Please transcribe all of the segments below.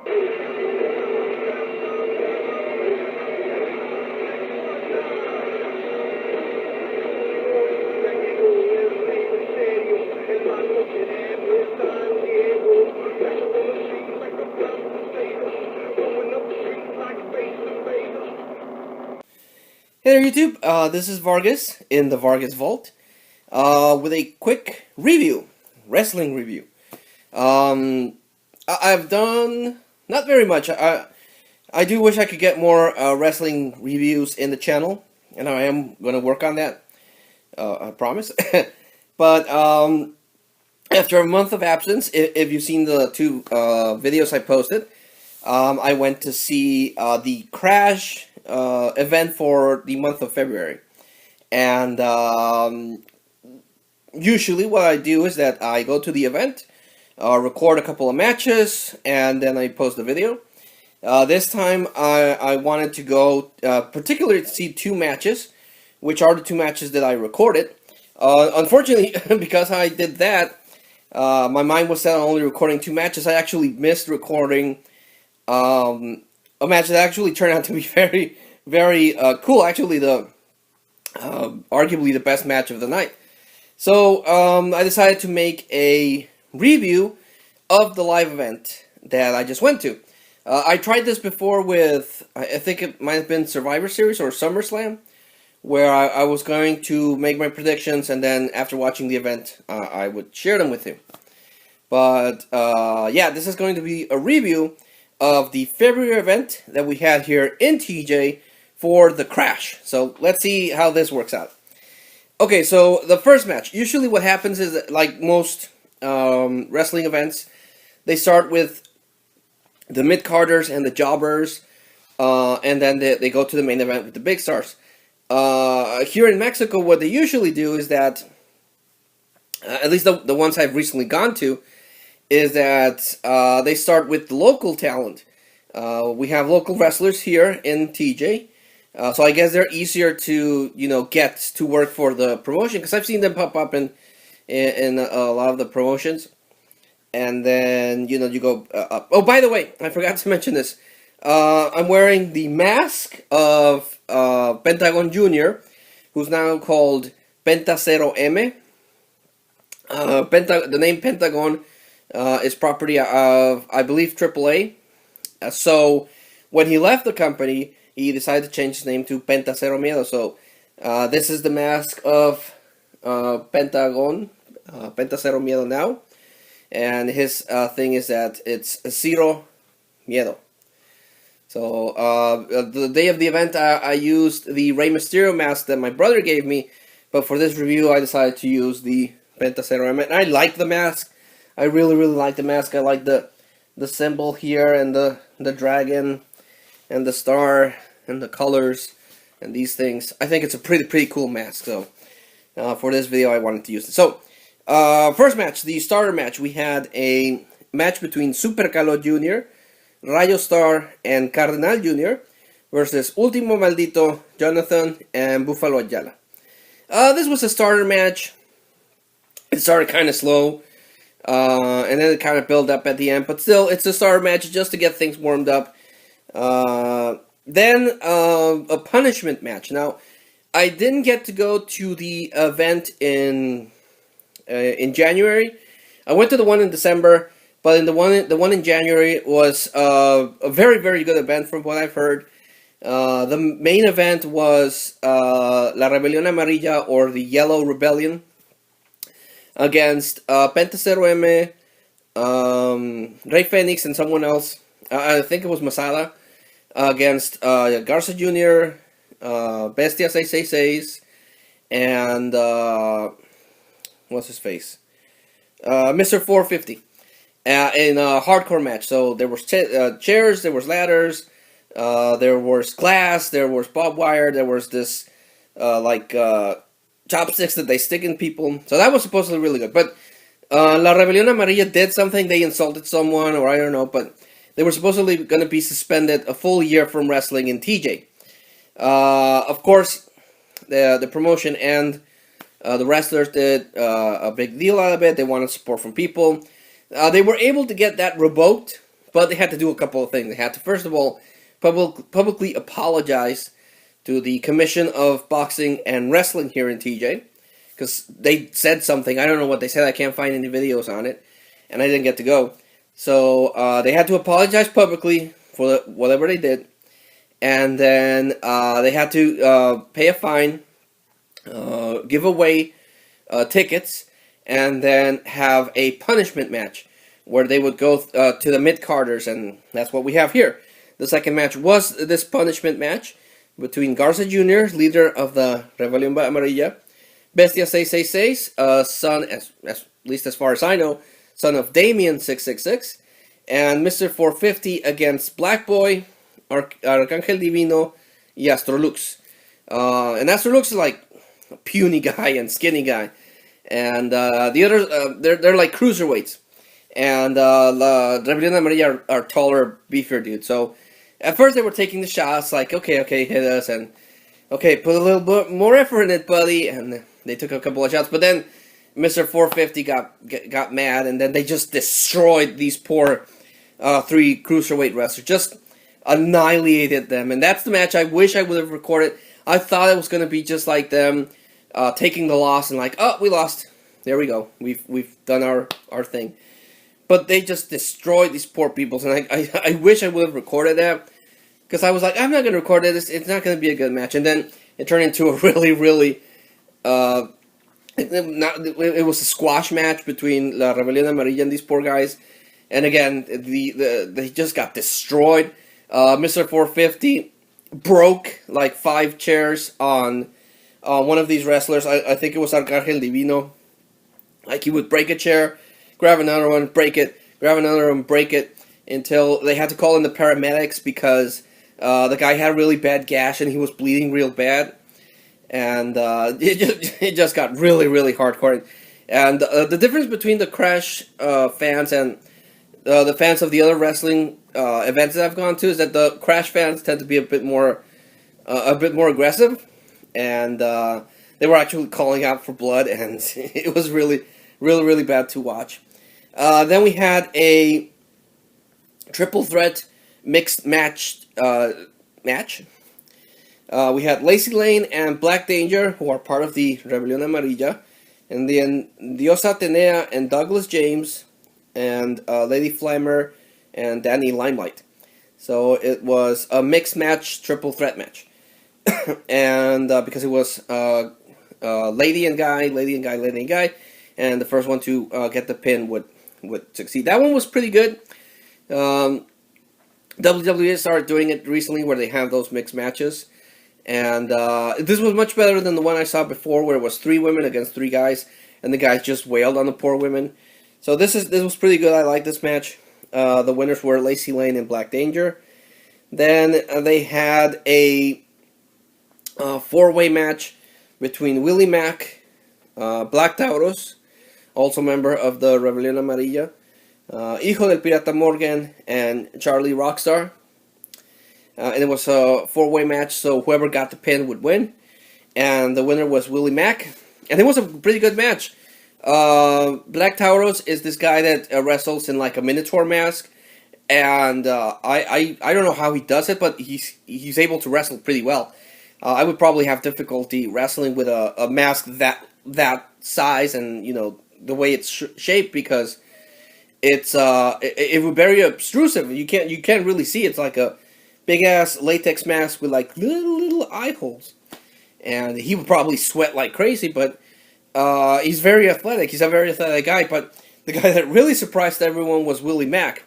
Hey there, YouTube. This is Vargas in the Vargas Vault with a quick review, wrestling review. I've done not very much. I do wish I could get more wrestling reviews in the channel, and I am going to work on that. I promise. But after a month of absence, if you've seen the two videos I posted, I went to see the Crash event for the month of February. And usually what I do is that I go to the event, record a couple of matches, and then I post the video. This time I wanted to go particularly to see two matches, which are the two matches that I recorded. Unfortunately, because I did that, my mind was set on only recording two matches. I actually missed recording a match that actually turned out to be very, very cool. Actually, the arguably the best match of the night. So I decided to make a review of the live event that I just went to. I tried this before with, I think it might have been Survivor Series or SummerSlam, where I was going to make my predictions, and then after watching the event, I would share them with you. But yeah, this is going to be a review of the February event that we had here in TJ for the Crash. So let's see how this works out. Okay, so the first match. Usually what happens is that, like most wrestling events, they start with the mid-carders and the jobbers, and then they go to the main event with the big stars. Here in Mexico, what they usually do is that, at least the ones I've recently gone to, is that they start with the local talent. We have local wrestlers here in TJ, so I guess they're easier to get to work for the promotion, because I've seen them pop up in a lot of the promotions. And then you go up. Oh, by the way, I forgot to mention this. I'm wearing the mask of Pentagon Jr., who's now called Pentacero M. The name Pentagon is property of, I believe, AAA. So when he left the company, he decided to change his name to Pentacero Miedo. So this is the mask of Pentagon, Pentacero Miedo now. And his thing is that it's Zero Miedo. So the day of the event, I used the Rey Mysterio mask that my brother gave me. But for this review, I decided to use the Pentacero M. And I like the mask. I really, really like the mask. I like the symbol here, and the dragon, and the star, and the colors, and these things. I think it's a pretty cool mask. So for this video, I wanted to use it. So first match, the starter match. We had a match between Super Calo Jr., Rayo Star, and Cardenal Jr. versus Ultimo Maldito, Jonathan, and Buffalo Ayala. This was a starter match. It started kind of slow. And then it kind of built up at the end. But still, it's a starter match just to get things warmed up. Then a punishment match. Now, I didn't get to go to the event in January. I went to the one in December. But in the one in January was a very, very good event from what I've heard. The main event was La Rebelión Amarilla, or the Yellow Rebellion, against Pentacero M, Rey Fenix, and someone else. I think it was Masada, against Garza Jr., Bestia 666, and what's his face? Mr. 450. In a hardcore match. So there was chairs, there was ladders, there was glass, there was barbed wire, there was this chopsticks that they stick in people. So that was supposedly really good. But La Rebelión Amarilla did something. They insulted someone, or I don't know. But they were supposedly going to be suspended a full year from wrestling in TJ. Of course, the promotion and the wrestlers did a big deal out of it. They wanted support from people. They were able to get that revoked But they had to do a couple of things. They had to, first of all, publicly apologize to the Commission of Boxing and Wrestling here in TJ, because they said something. I don't know what they said. I can't find any videos on it, and I didn't get to go. So they had to apologize publicly for whatever they did, and then they had to pay a fine, give away tickets, and then have a punishment match where they would go to the mid-carders, and that's what we have here. The second match was this punishment match between Garza Jr., leader of the Rebelión Amarilla, Bestia 666, son, at least as far as I know, son of Damien 666, and Mr. 450 against Black Boy, Arcángel Divino, y Astrolux. And Astrolux is like a puny guy and skinny guy. And the others, they're like cruiserweights. And the Rebelión Amarilla are taller, beefier dudes. So at first they were taking the shots, like, okay, hit us, and okay, put a little bit more effort in it, buddy. And they took a couple of shots, but then Mr. 450 got mad, and then they just destroyed these poor three cruiserweight wrestlers, just annihilated them. And that's the match I wish I would have recorded. I thought it was going to be just like them taking the loss and like, oh, we lost. There we go. We've done our thing. But they just destroyed these poor people, and I wish I would have recorded that, because I was like, I'm not going to record it. It's not going to be a good match. And then it turned into a really it was a squash match between La Rebelión Amarilla and these poor guys. And again, they just got destroyed. Mr. 450 broke like 5 chairs on one of these wrestlers. I think it was Arcángel Divino. Like, he would break a chair, grab another one, break it, grab another one, break it, until they had to call in the paramedics because the guy had a really bad gash and he was bleeding real bad. And it just got really hardcore. And the difference between the Crash fans and the fans of the other wrestling events that I've gone to is that the Crash fans tend to be a bit more aggressive, and they were actually calling out for blood, and it was really bad to watch. Then we had a triple threat mixed match. We had Lacey Lane and Black Danger, who are part of the Rebelión Amarilla, and then Diosa Atenea and Douglas James, and Lady Flammer and Danny Limelight. So it was a mixed match, triple threat match. And because it was lady and guy, and the first one to get the pin would succeed. That one was pretty good. WWE started doing it recently where they have those mixed matches. And this was much better than the one I saw before where it was 3 women against 3 guys, and the guys just wailed on the poor women. So this was pretty good. I like this match. The winners were Lacey Lane and Black Danger. Then they had a 4-way match between Willie Mack, Black Taurus, also member of the Rebelión Amarilla, Hijo del Pirata Morgan, and Charlie Rockstar. And it was a 4-way match, so whoever got the pin would win. And the winner was Willie Mack. And it was a pretty good match. Black Taurus is this guy that wrestles in like a Minotaur mask. And I don't know how he does it, but he's able to wrestle pretty well. I would probably have difficulty wrestling with a mask that size and, you know, the way it's shaped, because it would be very obtrusive. You can't really see. It's like a big ass latex mask with like little eye holes, and he would probably sweat like crazy. But he's very athletic. He's a very athletic guy. But the guy that really surprised everyone was Willie Mack.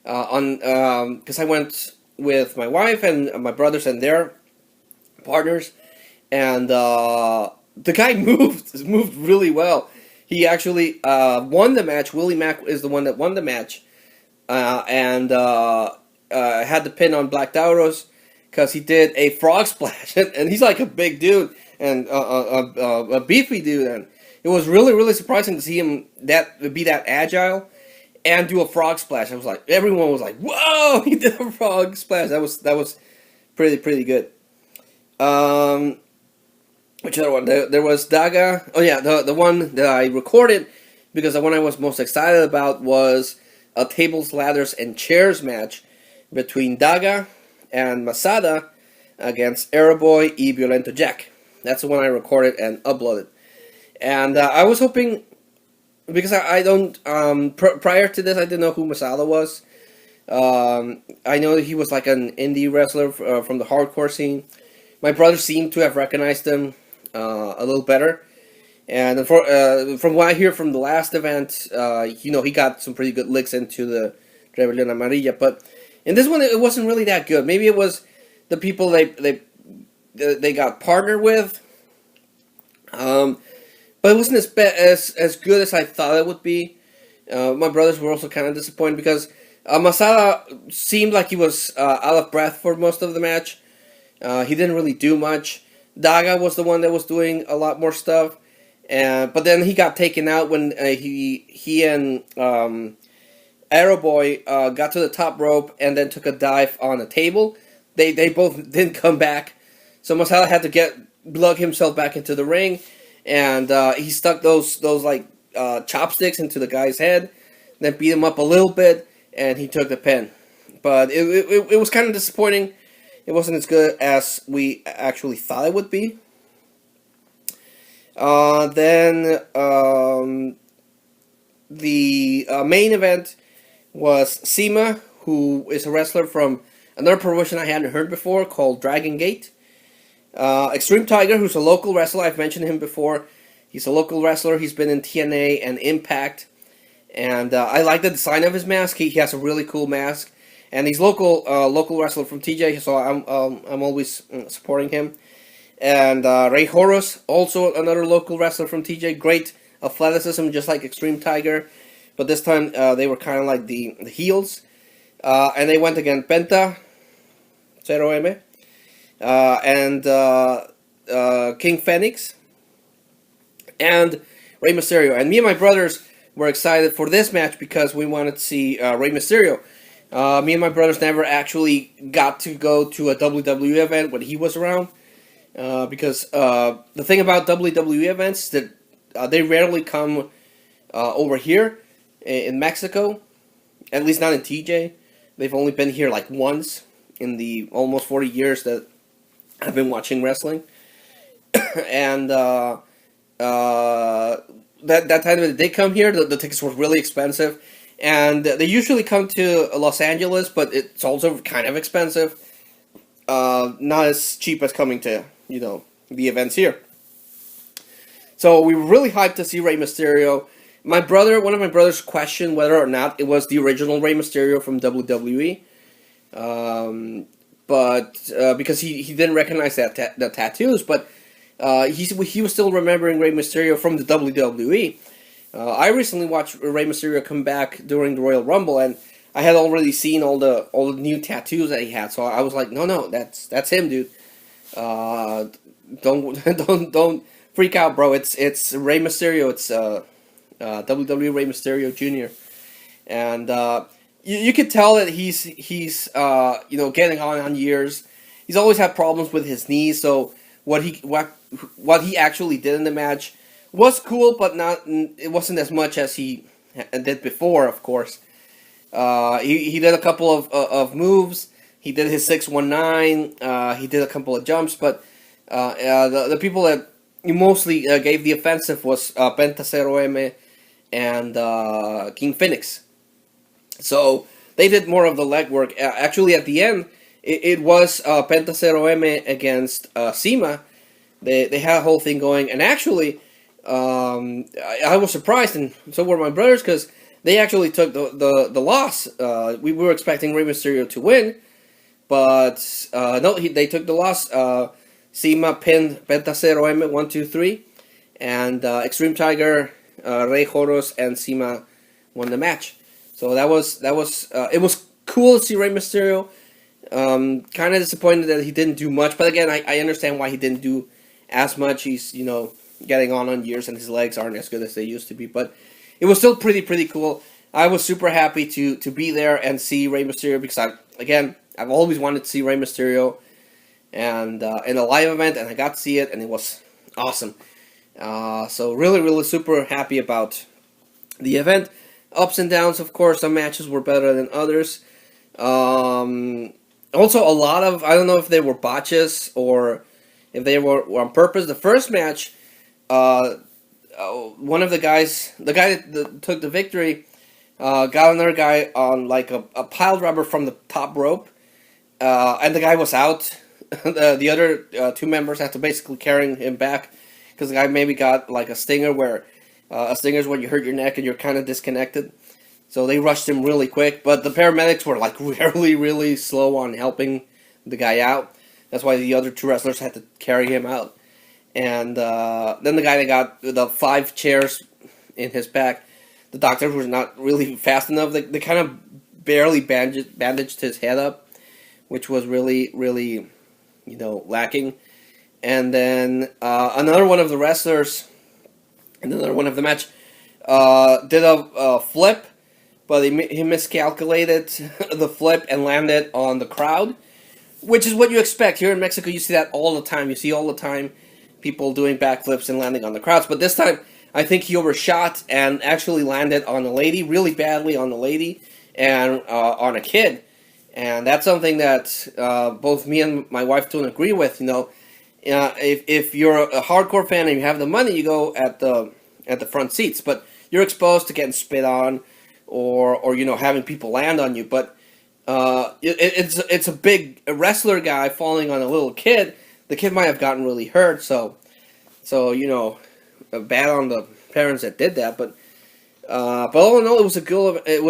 Because I went with my wife and my brothers and their partners, and the guy moved really well. He actually won the match. Willie Mack is the one that won the match, and had the pin on Black Taurus because he did a frog splash, and he's like a big dude and a beefy dude, and it was really surprising to see him be that agile and do a frog splash. Everyone was like, "Whoa!" He did a frog splash. That was pretty good. Which other one? There was Daga. Oh yeah, the one that I recorded, because the one I was most excited about was a tables, ladders, and chairs match between Daga and Masada against Aeroboy y Violento Jack. That's the one I recorded and uploaded. And I was hoping, because I don't, prior to this, I didn't know who Masada was. I know that he was like an indie wrestler from the hardcore scene. My brother seemed to have recognized him a little better. And from what I hear from the last event, he got some pretty good licks into the Rebelión Amarilla. But in this one, it wasn't really that good. Maybe it was the people they got partnered with. But it wasn't as good as I thought it would be. My brothers were also kind of disappointed because Masada seemed like he was out of breath for most of the match. He didn't really do much. Daga was the one that was doing a lot more stuff. But then he got taken out when he and Aeroboy got to the top rope and then took a dive on a table. They both didn't come back. So Masada had to plug himself back into the ring. And he stuck those like chopsticks into the guy's head, then beat him up a little bit, and he took the pin. But it was kind of disappointing. It wasn't as good as we actually thought it would be. Then the main event was Sima, who is a wrestler from another promotion I hadn't heard before called Dragon Gate. Extreme Tiger, who's a local wrestler. I've mentioned him before. He's a local wrestler. He's been in TNA and Impact. And I like the design of his mask. He has a really cool mask. And he's local wrestler from TJ, so I'm always supporting him. And Rey Horus, also another local wrestler from TJ. Great athleticism, just like Extreme Tiger. But this time they were kind of like the heels. And they went against Penta, 0M. And King Phoenix and Rey Mysterio. And me and my brothers were excited for this match because we wanted to see Rey Mysterio. Me and my brothers never actually got to go to a WWE event when he was around. Because the thing about WWE events is that they rarely come over here in Mexico. At least not in TJ. They've only been here like once in the almost 40 years that I've been watching wrestling. And that time that they come here, the tickets were really expensive. And they usually come to Los Angeles, but it's also kind of expensive. Not as cheap as coming to, the events here. So we were really hyped to see Rey Mysterio. One of my brothers questioned whether or not it was the original Rey Mysterio from WWE. But because he didn't recognize the tattoos, but he was still remembering Rey Mysterio from the WWE. I recently watched Rey Mysterio come back during the Royal Rumble, and I had already seen all the new tattoos that he had. So I was like, no, that's him, dude. Don't freak out, bro. It's Rey Mysterio. It's WWE Rey Mysterio Jr. And you could tell that he's getting on years. He's always had problems with his knees. So what he actually did in the match was cool, but it wasn't as much as he did before. Of course, he did a couple of moves. He did his 619. He did a couple of jumps, but the people that mostly gave the offensive was Penta 0M and King Phoenix. So they did more of the legwork. Actually, at the end, it was Penta 0M against Sima. They had a whole thing going, and actually, I was surprised, and so were my brothers, because they actually took the loss. We were expecting Rey Mysterio to win, but no, they took the loss. Sima pinned Penta 0M 1, 2, 3, and Extreme Tiger, Rey Horus, and Sima won the match. So that was it was cool to see Rey Mysterio. Kind of disappointed that he didn't do much, but again, I understand why he didn't do as much. He's getting on years, and his legs aren't as good as they used to be. But it was still pretty cool. I was super happy to be there and see Rey Mysterio because I've always wanted to see Rey Mysterio, and in a live event, and I got to see it, and it was awesome. So really super happy about the event. ups and downs, of course. Some matches were better than others. Also, a lot of, I don't know if they were botches or if they were on purpose. The first match, one of the guys, the guy that took the victory, got another guy on like a pile driver from the top rope, and the guy was out. The other two members had to basically carry him back because the guy maybe got like a stinger where a stinger is when you hurt your neck and you're kind of disconnected. So they rushed him really quick, but the paramedics were like really, really slow on helping the guy out. That's why the other two wrestlers had to carry him out. And then the guy that got the 5 chairs in his back, the doctors were not really fast enough. They kind of barely bandaged his head up, which was really, really, lacking. And then another one of the wrestlers, another one of the match, did a flip, but he miscalculated the flip and landed on the crowd, which is what you expect. Here in Mexico, you see that all the time. You see all the time people doing backflips and landing on the crowds. But this time, I think he overshot and actually landed on a lady, really badly on the lady, and on a kid. And that's something that both me and my wife don't agree with. If you're a hardcore fan and you have the money, you go at the front seats. But you're exposed to getting spit on, or having people land on you. But it's a big wrestler guy falling on a little kid. The kid might have gotten really hurt, so bad on the parents that did that. But all in all, it was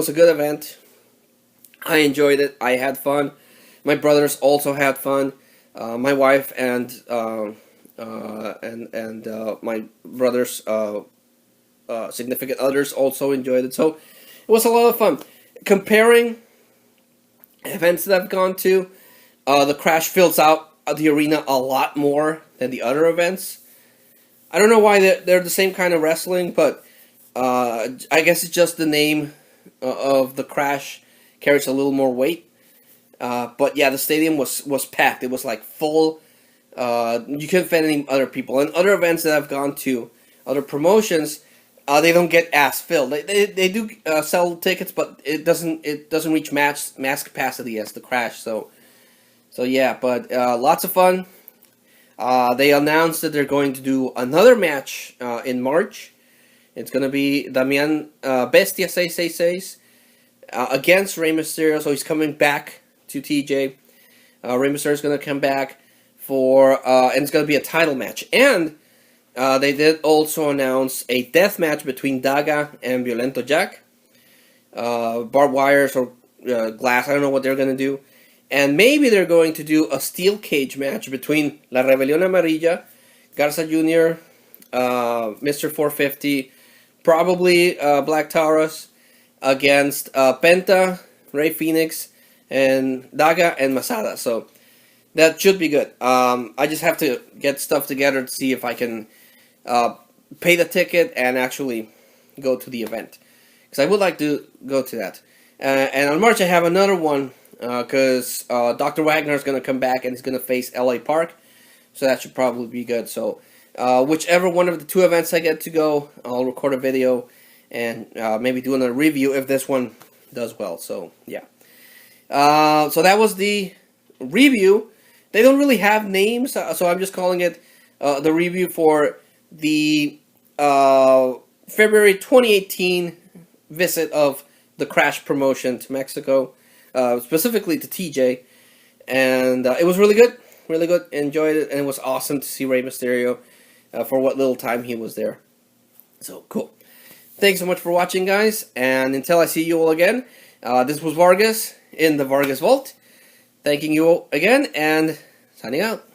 a good event. I enjoyed it. I had fun. My brothers also had fun. My wife and my brothers' significant others also enjoyed it. So it was a lot of fun. Comparing events that I've gone to, the Crash fills out the arena a lot more than the other events. I don't know why they're the same kind of wrestling, but I guess it's just the name of the Crash carries a little more weight. But yeah, the stadium was packed. It was like full. You couldn't fit any other people. And other events that I've gone to, other promotions, they don't get as filled. They do sell tickets, but it doesn't reach mass capacity as the Crash. So yeah, but lots of fun. They announced that they're going to do another match in March. It's going to be Damian Bestia 666 against Rey Mysterio. So he's coming back to TJ. Rey Mysterio is going to come back and it's going to be a title match. And they did also announce a death match between Daga and Violento Jack. Barbed wires or glass, I don't know what they're going to do. And maybe they're going to do a steel cage match between La Rebelión Amarilla, Garza Jr., Mr. 450, probably Black Taurus, against Penta, Rey Fenix, and Daga and Masada. So that should be good. I just have to get stuff together to see if I can pay the ticket and actually go to the event. Because I would like to go to that. And on March I have another one. Because Dr. Wagner is going to come back and he's going to face LA Park. So that should probably be good. So whichever one of the two events I get to go, I'll record a video and maybe do another review if this one does well. So yeah. So that was the review. They don't really have names, so I'm just calling it the review for the February 2018 visit of the Crash promotion to Mexico. Specifically to TJ, and it was really good, enjoyed it, and it was awesome to see Rey Mysterio for what little time he was there. So cool. Thanks so much for watching, guys, and until I see you all again, this was Vargas in the Vargas Vault, thanking you all again, and signing out.